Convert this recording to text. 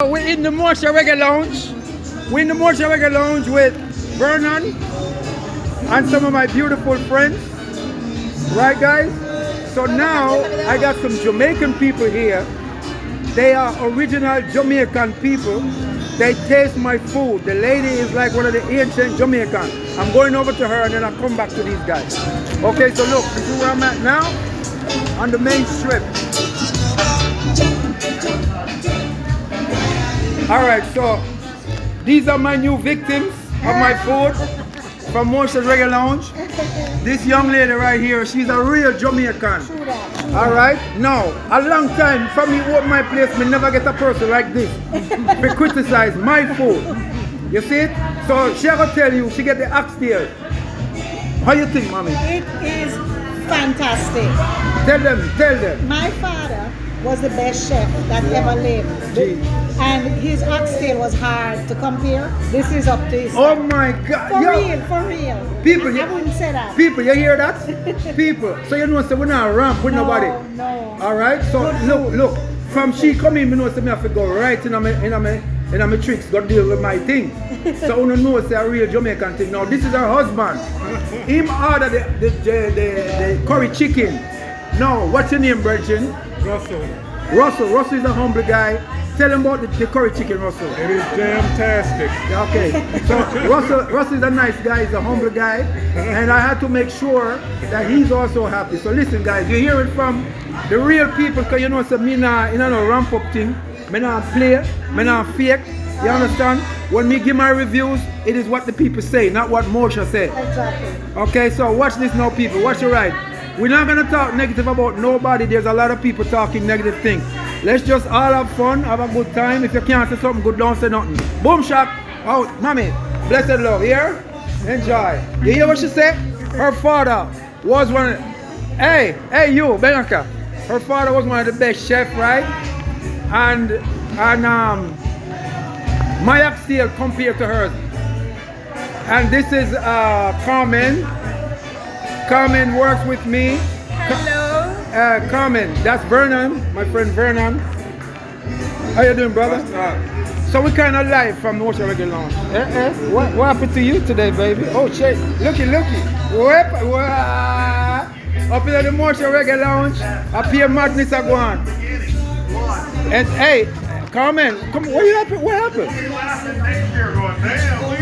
We're in the Morsha Reggae Lounge. We're in the Morsha Reggae Lounge with Vernon and some of my beautiful friends. Right, guys? So now I got some Jamaican people here. They are original Jamaican people. They taste my food. The lady is like one of the ancient Jamaicans. I'm going over to her and then I'll come back to these guys. Okay, so look, this is where I'm at now on the main strip. All right, so these are my new victims of my food from Morsha's Reggae Lounge. This young lady right here, she's a real Jamaican. All right, now, a long time from me open my place, me never get a person like this to criticize my food. You see it? So she gonna tell you, she get the oxtail. How you think, mommy? It is fantastic. Tell them. My father was the best chef that ever lived. Gee. And his oxtail was hard to compare. This is up to his. Oh my God. For real. People, I wouldn't say that. People, you hear that? People. So you know, so we're not ramp with nobody. No. All right. So look. From she come in, me know say me have to go right in my tricks, go deal with my thing. So you know say a real Jamaican thing. Now this is her husband. Him order the curry chicken. Now what's your name, Virgin? Russell is a humble guy. Tell him about the curry chicken, Russell. It is damn-tastic. Okay, so Russell is a nice guy, he's a humble guy, and I had to make sure that he's also happy. So listen, guys, you hear it from the real people, because you know, so me nah, you know, no ramp up thing, me nah play, me nah fake, you understand? When me give my reviews, it is what the people say, not what Morsha say. Exactly. Okay, so watch this now, people, watch it right. We're not gonna talk negative about nobody, there's a lot of people talking negative things. Let's just all have fun, have a good time. If you can't say something good, don't say nothing. Boom shop, out. Mommy, blessed love, here? Enjoy. You hear what she said? Her father was one of, hey you, Bianca. Her father was one of the best chefs, right? And my oxtail compared to hers. And this is Carmen. Carmen works with me. Hello. Carmen, that's Vernon, my friend Vernon. How you doing, brother? So we kind of live from Morsha Reggae Lounge. What happened to you today, baby? Oh shit, looky. Up in the Morsha Reggae Lounge, up here madness are going. And hey, Carmen, come, what happened? Next year going, damn.